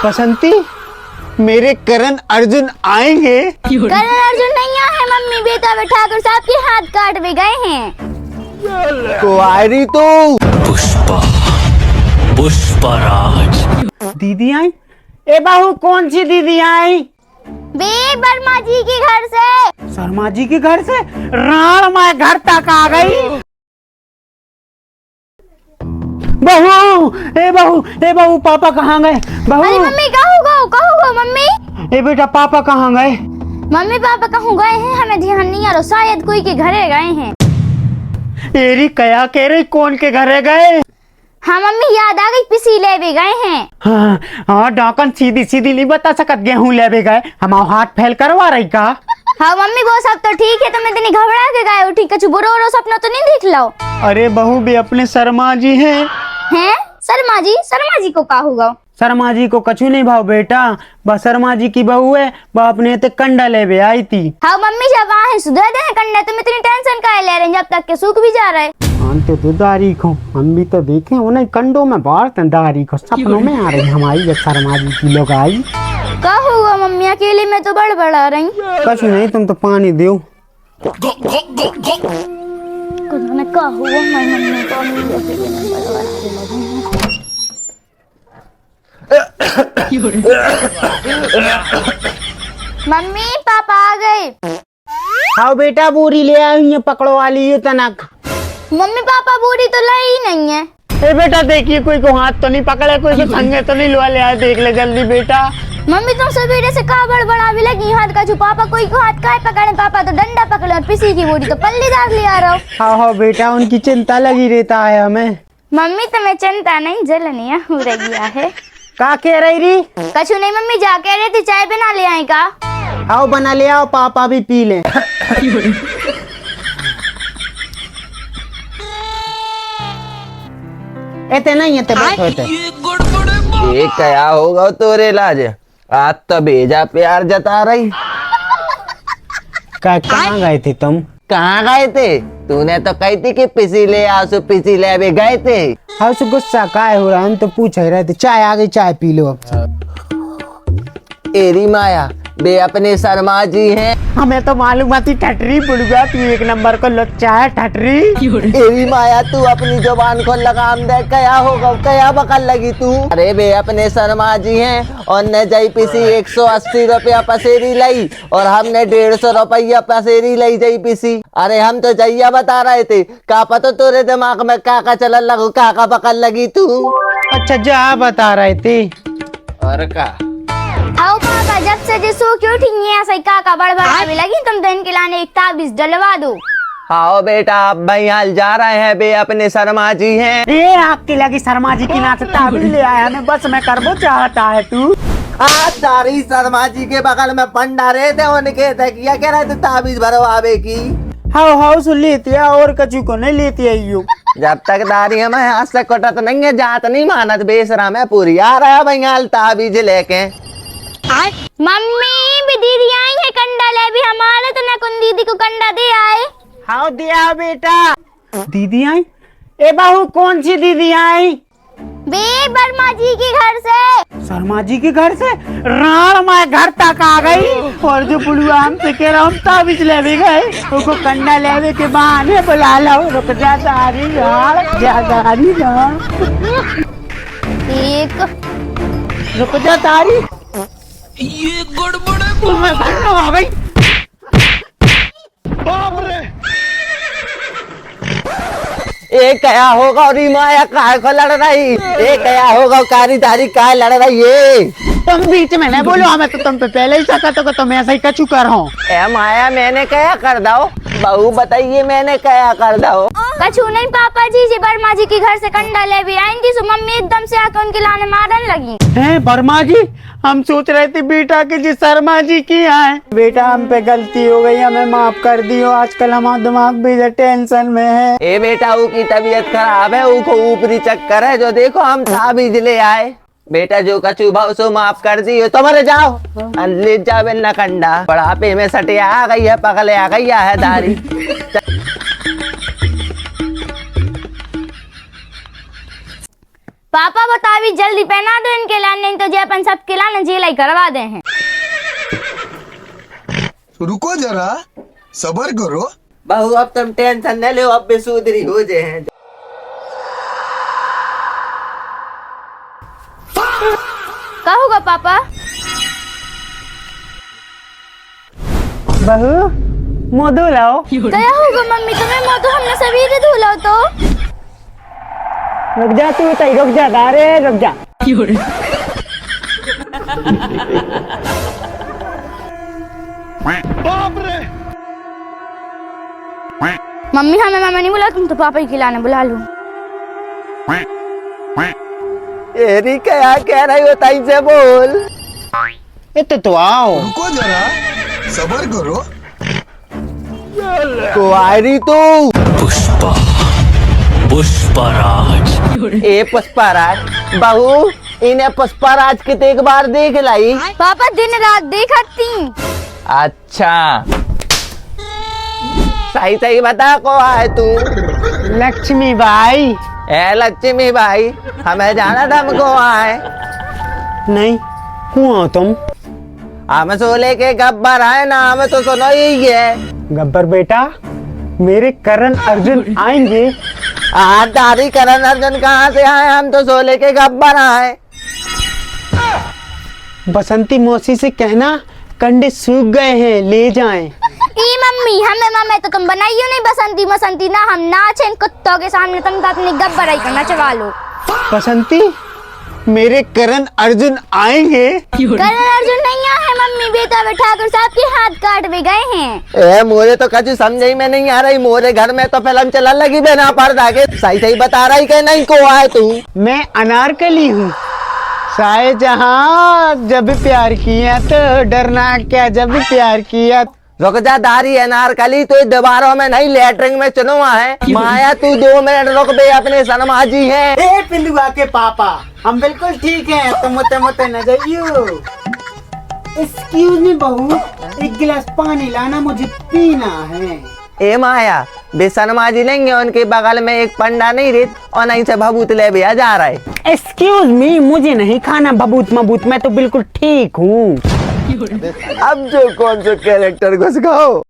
बसंती, मेरे करण अर्जुन आएंगे? करण अर्जुन नहीं आए मम्मी, बेटा ठाकुर साहब के हाथ काट भी गए हैं। कुंवारी तो पुष्पा, पुष्पराज। दीदी आई? ए बहू, कौन सी दीदी आई? बे वर्मा जी के घर से। शर्मा जी के घर से? राण मैं घर तक आ गई। बहू, ए बहू, ए बहू, पापा कहाँ गए? बहू। अरे मम्मी कहाँ हो मम्मी? ए बेटा, पापा कहाँ गए? मम्मी पापा कहाँ गए हैं हमें ध्यान नहीं आ रहा, शायद कोई के घरे गए हैं। तेरी कया कह रही, कौन के घरे गए? हाँ मम्मी याद आ गई, पिसी ले भी गए हैं। हाँ हाँ, डाकन सीधी सीधी नहीं बता सकत, गेहूं ले भी गए। हम हाथ फैल करवा रही का? हाँ मम्मी वो सब तो ठीक है, तुम इतनी घबरा के गए हो, ठीक है? बुरो सपना तो नहीं देख लो। अरे बहू, भी अपने शर्मा जी हैं। शर्मा जी को का होगा? शर्मा जी को कछु नहीं भाव बेटा, बस शर्मा जी की बहू है, वह अपने ते कंडा ले भी आई थी। हाँ मम्मी जब आए सुधर दे कंडा, तुम इतनी टेंशन काहे ले रहे हैं जब तक के सूख भी जा रहे। मानते तो दारी को, हम भी तो देखे उन्हें कंडों में बाढ़ दारी को, सपनों में आ रही हमारी शर्मा जी की लोग आई। का हुआ मम्मी, अकेले में तो बड़बड़ा रही। कछु नहीं, तुम तो पानी दो। का हुआ मम्मी को अकेले में बड़बड़ा। मम्मी पापा आ गए। हाँ बेटा, बोरी ले आई है, पकड़ो वाली है तनक। मम्मी पापा बोरी तो लाई ही नहीं है। ए बेटा देखिए, कोई को हाथ तो नहीं पकड़े, कोई को संगे तो नहीं लुआ ले आए, देख ले जल्दी बेटा। मम्मी तुम सवेरे से का बड़बड़ा भी लगी हाथ का छू, पापा कोई को हाथ काहे पकड़े? पापा तो डंडा पकड़े और पिसी की बोरी तो पल्लीदार ले आ रहा हो। हाँ हाँ बेटा, उनकी चिंता लगी रहता है हमें। मम्मी तुम्हें चिंता नहीं, जलनिया हो रही है। का कह रही? कछु नहीं मम्मी, जा कह रही थी चाय बना ले आए का? आओ बना ले आओ, पापा भी पी ले। ऐते नहीं है ये क्या होगा तोरे लाज, आज तो भेजा प्यार जता रही। कहाँ गए थे तुम? कहाँ गए थे? तूने तो कही थी कि पिसी ले आसू, पिसी ले भी गए थे। हाँ सु गुस्सा काहे हो रहा है, हम तो पूछ ही रहे थे। चाय आ गई, चाय पी लो अब। एरी माया, बे अपने शर्मा जी हैं। हमें तो मालूम थी ठटरी बुढ़गा, तू एक नंबर को लच्चा है ठटरी। एरी माया, तू अपनी जुबान को लगाम दे, क्या होगा, क्या बकल लगी तू? अरे बे अपने शर्मा जी हैं, और ने जई पिसी 180 रुपया पसेरी लाई, और हमने 150 रुपया पसेरी लाई जई पिसी। अरे हम तो जइया बता रहे थे, का पता तोरे दिमाग में का चलन लगू, का बकल लगी तू? अच्छा जा बता रहे थे। और का आओ पापा, जब से जिसो क्यों ठीक है ऐसा का बड़बड़ा भी लगी, तुम तो इनके लाने एक ताबीज डलवा दो। हाँ बेटा, अब भाई हाल जा रहे हैं, बे अपने शर्मा जी हैं। ए आपकी लगी शर्मा जी की नाच ताबीज ले आया, हमें बस में करबो चाहता है तू। आज सारी शर्मा जी के बगल में पंडा रहे थे, उनके तकिया कह रहे थे ताबीज भरवावे की। हाउ हाउ सुन लेती है, और कछु को नहीं लेती है यू। जब तक दारी हमें हाथ से कटत नहीं है, जात नहीं मानत बेसरा में पूरी आ रहा है भाई हाल ताबीज लेके। मम्मी भी दीदी आई है, कंडा ले भी हमारे, तो ना कौन दीदी को कंडा दे आए। हाँ दिया बेटा। दीदी आई? ए बहू, कौन सी दीदी आई? बे वर्मा जी के घर से। शर्मा जी के घर से? राण मैं घर तक आ गई, और जो बुढ़वा हमसे कह रहा हम ताबीज ले भी गए, उसको कंडा लेवे के बहाने बुला लो। रुक जा दारी यार, जा दारी यार, एक रुक जा दारी। ये गड़बड़ तुम्हें घर आ गई। बाप रे, ये क्या होगा, और माया काहे को लड़ रही? ये क्या होगा, कारी दारी काहे लड़ रही है? तुम बीच में नहीं बोलो, हमें तो तुम पे पहले ही शक तो तुम ऐसा ही कचू कर हो। ए माया, मैंने क्या कर दो? बहू बताइए, मैंने क्या कर दो? कछु नहीं पापा जी, जी वर्मा जी के घर से कंडा ले भी आएंगी, सो मम्मी एकदम से आकर उनके लाने मारने लगी। हैं वर्मा जी? हम सोच रहे थे बेटा कि जी शर्मा जी की आए। बेटा हम पे गलती हो गई, हमें माफ कर दियो, आजकल हमारा दिमाग भी टेंशन में है। ए बेटा, वो की तबीयत खराब है, वो को ऊपरी चक्कर है, जो देखो हम ताबीज ले आए। बेटा जो कछु भाव सो माफ कर दियो, तुम्हारे जाओ ले जावे न कंडा, बढ़ापे में सटे आ गई है, पगले आ गई है दारी। पापा वो तावीज जल्दी पहना दो इनके लाने, नहीं तो जे अपन सब के लाने जेलाई करवा दे हैं। रुको जरा, सबर करो। बहू अब तुम टेंशन न लो, अब बेसुधरी हो जाए हैं। का होगा पापा? बहू मुँह धो लाओ। क्या होगा मम्मी तुम्हें? मुँह तो हमने सवेरे धुला तो। रुक जा तू, तई रुक जा, अरे रुक जा। मम्मी हमें मामा नहीं बुला, तुम तो पापा ही खिलाने बुला लो। एरी क्या कह रही हो, ताई से बोल। तो आओ। रुको जरा, सबर करो। कुआरी तू। पुष्पा, पुष्पराज। ए पुष्पराज, बहू इन्हें पुष्पराज कितने एक बार देख लाई। पापा दिन रात देखती। अच्छा सही सही बता को है तू। लक्ष्मी बाई। ए लक्ष्मी भाई, हमें जाना था हमको है। नहीं कौन हो तुम? हम सोले के गब्बर है ना, हमें तो सुनो ही है। गब्बर बेटा, मेरे करण अर्जुन आएंगे। तारी करण अर्जुन कहाँ से आए? हम तो सोले के गब्बर आए। बसंती मौसी से कहना कंडे सूख गए हैं, ले जाएं। ई मम्मी हमें मामा तो तुम बनाइयो नहीं बसंती मसंती ना, हम नाचे इन कुत्तों के सामने, तुम तो अपनी गब्बराई करना चवा लो। बसंती, मेरे करण अर्जुन आएंगे। करण अर्जुन नहीं आए मम्मी, बेटा वे ठाकुर साहब के हाथ काट भी गए हैं। ए मोरे तो कछु समझ ही में नहीं आ रही। मोरे घर में तो फिल्म चलन लगी बिना पर्दा के। सही सही बता रही कि नहीं को आए तू? मैं अनारकली हूँ। शाहजहां जब प्यार किया तो डरना क्या, जब प्यार किया। रुक जा दारी अनारकली, तो दीवारों में नहीं लेटरिंग में चुनवा है। माया तू 2 मिनट रुक बे, अपने सनमा जी है। ए पिल्लुआ के पापा, हम बिल्कुल ठीक हैं, तुम मुते मुते न जाइयो। एक्सक्यूज मी बहू, एक गिलास पानी लाना, मुझे पीना है। ए माया, बेसनमा जी लेंगे, उनके बगल में एक पंडा नहीं रेत और नहीं से भभूत ले भैया जा रहा है। एक्सक्यूज मी, मुझे नहीं खाना भभूत मबूत, मैं तो बिल्कुल ठीक हूँ। अब जो कौन सा कैरेक्टर घुस गो।